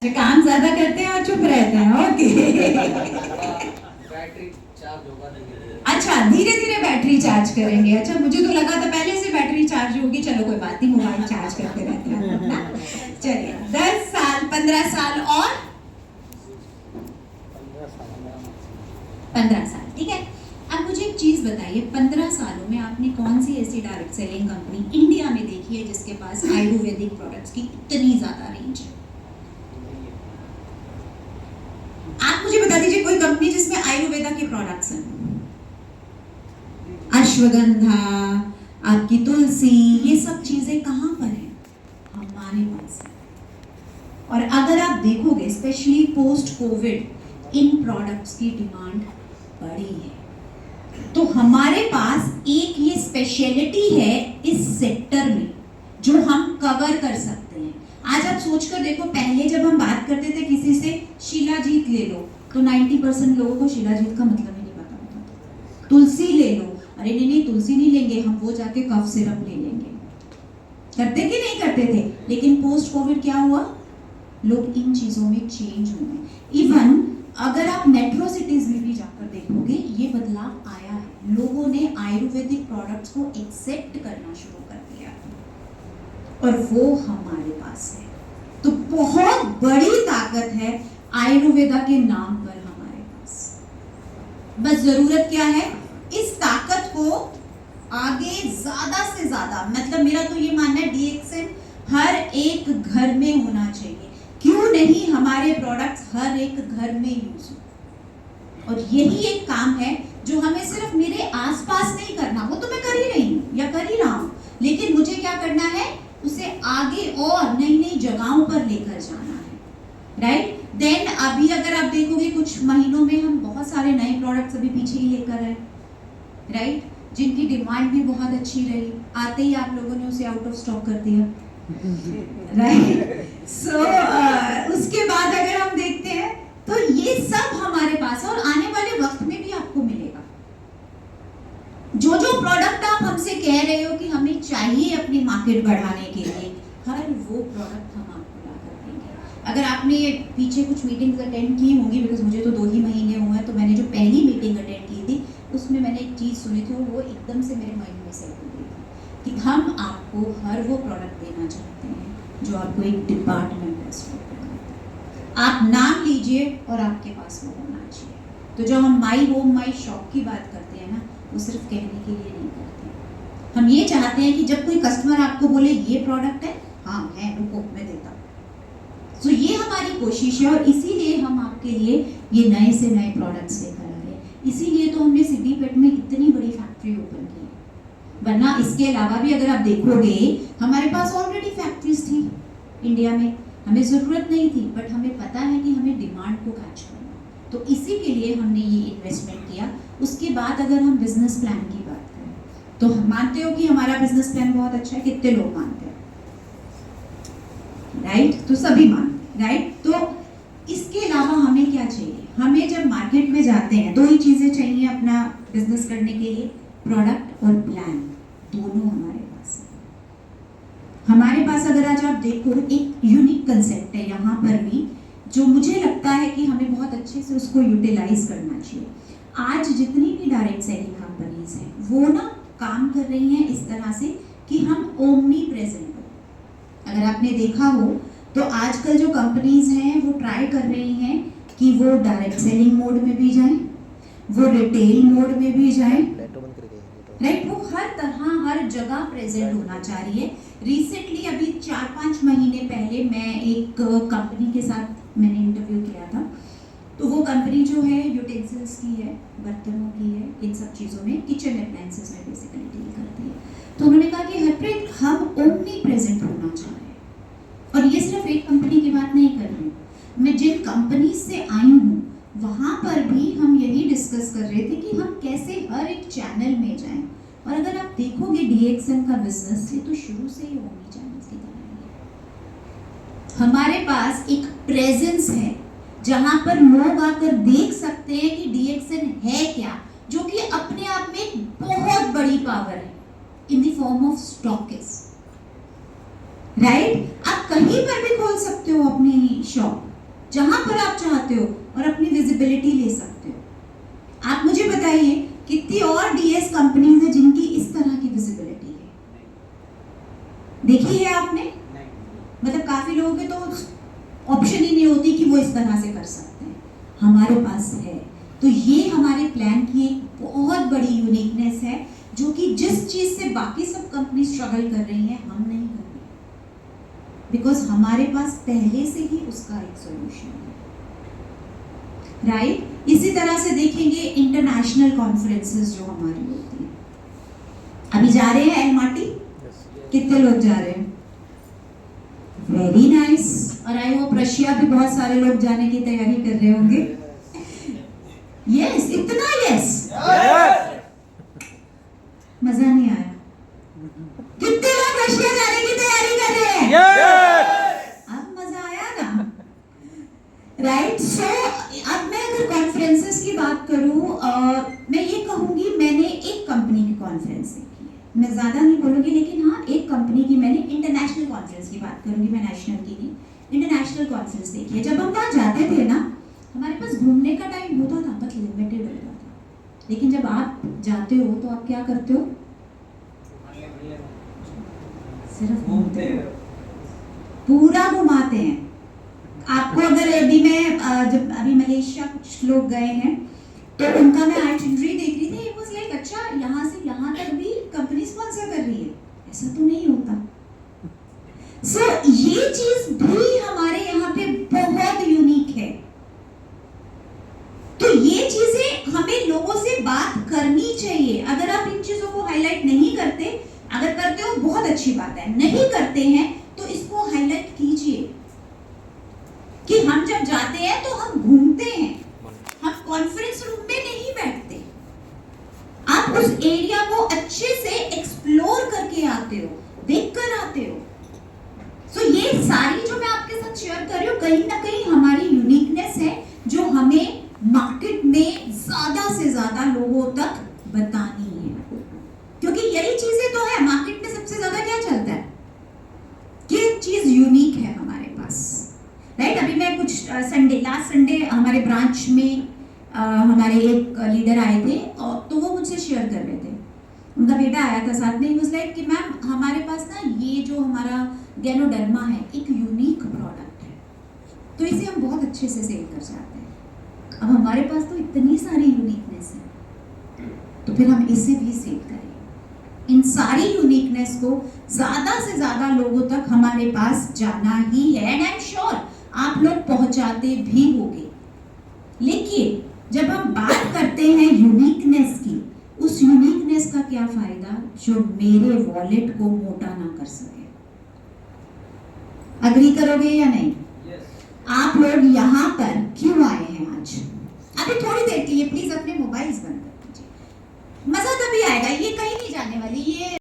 जो काम ज्यादा करते हैं और चुप रहते हैं। ओके बैटरी चार्ज होगा धीरे-धीरे। अच्छा, धीरे धीरे बैटरी चार्ज करेंगे। अच्छा, मुझे तो लगा था पहले से बैटरी चार्ज होगी। चलो कोई बात नहीं, मोबाइल चार्ज करते रहते हैं। चलिए 10 साल 15 साल और 15 साल, ठीक है। अब मुझे एक चीज बताइए, 15 सालों में आपने कौन सी ऐसी डायरेक्ट सेलिंग कंपनी इंडिया में देखी है जिसके पास आयुर्वेदिक प्रोडक्ट्स की इतनी ज्यादा रेंज है? आप मुझे बता दीजिए कोई कंपनी जिसमें आयुर्वेदा के प्रोडक्ट्स हैं। अश्वगंधा, आपकी तुलसी, ये सब चीजें कहां पर हैं? हमारे पास है। और अगर आप देखोगे स्पेशली पोस्ट कोविड इन प्रोडक्ट्स की डिमांड बढ़ी है। तो हमारे पास एक ये स्पेशलिटी है इस सेक्टर में जो हम कवर कर सकते हैं। आज आप सोचकर देखो, पहले जब हम बात करते थे किसी से शिलाजीत ले लो तो 90% लोगों को शिलाजीत का मतलब ही नहीं पता होता। तुलसी ले लो, अरे नहीं नहीं तुलसी नहीं लेंगे हम, वो जाके कफ सिरप ले लेंगे। करते कि नहीं करते थे? लेकिन पोस्ट कोविड क्या हुआ? लोग इन चीजों में चेंज हुए। इवन अगर आप मेट्रो सिटीज में भी जाकर देखोगे ये बदलाव आया है। लोगों ने आयुर्वेदिक प्रोडक्ट्स को एक्सेप्ट करना शुरू कर दिया और वो हमारे पास है। तो बहुत बड़ी ताकत है आयुर्वेदा के नाम पर हमारे पास। बस जरूरत क्या है, इस ताकत को आगे ज्यादा से ज्यादा, मतलब मेरा तो ये मानना है डीएक्सएन हर एक घर में होना चाहिए। क्यों नहीं हमारे प्रोडक्ट्स हर एक घर में यूज हो। और यही एक काम है जो हमें सिर्फ मेरे आसपास नहीं करना, वो तो मैं कर ही रही हूँ या कर ही रहा हूँ, लेकिन मुझे क्या करना है, उसे आगे और नई नई जगहों पर लेकर जाना है। राइट? देन अभी अगर आप देखोगे कुछ महीनों में हम बहुत सारे नए प्रोडक्ट्स अभी पीछे ही लेकर आए, राइट, जिनकी डिमांड भी बहुत अच्छी रही। आते ही आप लोगों ने उसे आउट ऑफ स्टॉक कर दिया, राइट। सो उसके बाद अगर हम देखते हैं तो ये सब हमारे पास है और आने वाले वक्त में भी आपको मिलेगा। जो जो प्रोडक्ट आप हमसे कह रहे हो कि हमें चाहिए अपनी मार्केट बढ़ाने के लिए, हर वो प्रोडक्ट हम आपको ला कर देंगे। अगर आपने पीछे कुछ मीटिंग्स अटेंड की होंगी, बिकॉज मुझे तो 2 ही महीने हुए हैं, तो मैंने जो पहली मीटिंग अटेंड की थी उसमें मैंने एक चीज़ सुनी थी और वो एकदम से मेरे माइंड में सेट हो गई थी कि हम आपको हर वो प्रोडक्ट देना चाहते हैं जो आपको एक डिपार्टमेंट स्टोर करना। आप नाम लीजिए और आपके पास वो होना चाहिए। तो जब हम माई होम माई शॉप की बात करते हैं ना, वो सिर्फ कहने के लिए नहीं करते। हम ये चाहते हैं कि जब कोई कस्टमर आपको बोले ये प्रोडक्ट है, हाँ है, रुको मैं देता हूँ। तो ये हमारी कोशिश है और इसीलिए हम आपके लिए ये नए से नए प्रोडक्ट्स लेकर आ रहे हैं। इसीलिए तो हमने सिद्दीपेट में इतनी बड़ी फैक्ट्री ओपन की, वरना इसके अलावा भी अगर आप देखोगे हमारे पास ऑलरेडी फैक्ट्रीज थी इंडिया में, हमें जरूरत नहीं थी, बट हमें पता है कि हमें डिमांड को कैच करना, तो इसी के लिए हमने ये इन्वेस्टमेंट किया। उसके बाद अगर हम बिजनेस प्लान की बात करें तो मानते हो कि हमारा बिजनेस प्लान बहुत अच्छा है? कितने लोग मानते हैं? राइट? तो सभी मानते हैं, राइट? तो इसके अलावा हमें क्या चाहिए? हमें जब मार्केट में जाते हैं 2 ही चीजें चाहिए अपना बिजनेस करने के लिए, प्रोडक्ट और प्लान, दोनों हमारे पास है। हमारे पास अगर आज आप देखो एक यूनिक कंसेप्ट है यहाँ पर भी, जो मुझे लगता है कि हमें बहुत अच्छे से उसको यूटिलाइज करना चाहिए। आज जितनी भी डायरेक्ट सेलिंग कंपनीज हैं वो ना काम कर रही हैं इस तरह से कि हम ओमनी प्रेजेंट हो। अगर आपने देखा हो तो आजकल जो कंपनीज हैं वो ट्राई कर रही हैं कि वो डायरेक्ट सेलिंग मोड में भी जाएं, वो रिटेल मोड में भी जाएं, राइट? वो हर तरह हर जगह प्रेजेंट होना चाह रही है। रिसेंटली अभी 4-5 महीने पहले मैं एक कंपनी के साथ मैंने इंटरव्यू किया था। तो वो कंपनी जो है यूटेंसिल्स की है, बर्तनों की है, इन सब चीज़ों में, किचन अप्लायंसेस में बेसिकली डील करती है। तो उन्होंने कहा कि हरप्रीत हम ओमनी प्रेजेंट होना चाह रहे हैं। और ये सिर्फ एक कंपनी की बात नहीं कर रही हूँ, मैं जिन कंपनी से आई हूँ वहाँ पर भी हम यही डिस्कस कर रहे थे कि हम कैसे हर एक चैनल में जाएं। और अगर आप देखोगे डीएक्सएन का बिजनेस है तो शुरू से ही ओमनी चैनल्स की तरह है। हमारे पास एक प्रेजेंस है जहाँ पर लोग आकर देख सकते हैं कि डीएक्सएन है क्या, जो कि अपने आप में एक बहुत बड़ी पावर है in the form of stockist, right? आप कहीं पर भी खोल सकते हो अपनी शॉप, जहां पर आप चाहते हो और अपनी विजिबिलिटी ले सकते हो। आप मुझे बताइए कितनी और डीएस कंपनीज है जिनकी इस तरह की विजिबिलिटी है? देखी है आपने? मतलब काफी लोगों के तो ऑप्शन ही नहीं होती कि वो इस तरह से कर सकते हैं, हमारे पास है। तो ये हमारे प्लान की एक बहुत बड़ी यूनिकनेस है, जो कि जिस चीज से बाकी सब कंपनी स्ट्रगल कर रही हैं, हम नहीं कर रही, बिकॉज हमारे पास पहले से ही उसका एक सॉल्यूशन है, राइट? इसी तरह से देखेंगे इंटरनेशनल कॉन्फ्रेंसेस जो हमारी होती है। अभी जा रहे हैं एलमाटी, कितने लोग जा रहे हैं? Very nice. और आई होप रशिया भी बहुत सारे लोग जाने की तैयारी कर रहे होंगे। यस, इतना यस, मजा नहीं आया। कितने लोग रशिया जाने की तैयारी कर रहे हैं? अब मजा आया ना, राइट? सो अब मैं अगर कॉन्फ्रेंसेस की बात करूं, मैं ये कहूंगी मैंने एक कंपनी की कॉन्फ्रेंस देखी है, मैं ज्यादा नहीं बोलूंगी, लेकिन हाँ एक कंपनी की मैंने इंटरनेशनल कॉन्फ्रेंस की बात करूंगी, मैं नेशनल की नहीं, इंटरनेशनल कॉन्फ्रेंस देखी है। जब हम वहाँ जाते थे ना, हमारे पास घूमने का टाइम होता था, बट लिमिटेड होता था। लेकिन जब आप जाते हो तो आप क्या करते हो? सिर्फ घूमते हो, पूरा घुमाते हैं आपको। अगर अभी मैं जब अभी मलेशिया कुछ लोग गए हैं तो उनका मैं आइटिनरी देख रही थी, इट वाज लाइक अच्छा यहाँ से यहाँ तक भी कंपनी स्पॉन्सर कर रही है, ऐसा तो नहीं होता। सो ये चीज भी हमारे यहाँ पे बहुत यूनिक है। तो ये चीजें हमें लोगों से बात करनी चाहिए। अगर आप इन चीजों को हाईलाइट नहीं करते, अगर करते हो बहुत अच्छी बात है, नहीं करते हैं तो इसको हाईलाइट कीजिए कि हम जब जाते हैं तो हम घूमते हैं, हम कॉन्फ्रेंस रूम में नहीं बैठते, आप उस एरिया को अच्छे से एक्सप्लोर करके आते हो, देख कर आते हो। सो ये सारी जो मैं आपके साथ शेयर कर रही हूँ, कहीं ना कहीं हमारी यूनिकनेस है, जो हमें मार्केट में ज्यादा से ज्यादा लोगों तक बतानी है। क्योंकि यही चीजें तो है, मार्केट में सबसे ज्यादा क्या चलता है कि चीज यूनिक है हमारे पास, राइट? अभी मैं कुछ लास्ट संडे हमारे ब्रांच में हमारे एक लीडर आए थे, और तो वो मुझसे शेयर कर रहे थे, उनका बेटा आया था साथ में, वाज लाइक कि मैम हमारे पास ना ये जो हमारा गैनोडर्मा है एक यूनिक प्रोडक्ट है, तो इसे हम बहुत अच्छे से सेल कर जाते हैं। अब हमारे पास तो इतनी सारी यूनिकनेस है, तो फिर हम इसे भी सेल करें। इन सारी यूनिकनेस को ज्यादा से ज्यादा लोगों तक हमारे पास जाना ही है, एंड आई एम श्योर आप लोग पहुंचाते भी होंगे। लेकिन जब हम बात करते हैं यूनिकनेस की, उस यूनिकनेस का क्या फायदा जो मेरे वॉलेट को मोटा ना कर सके? अग्री करोगे या नहीं? आप लोग यहाँ पर क्यों आए हैं आज? अभी थोड़ी देर के लिए प्लीज अपने मोबाइल्स बंद कर दीजिए, मजा तभी आएगा, ये कहीं नहीं जाने वाली, ये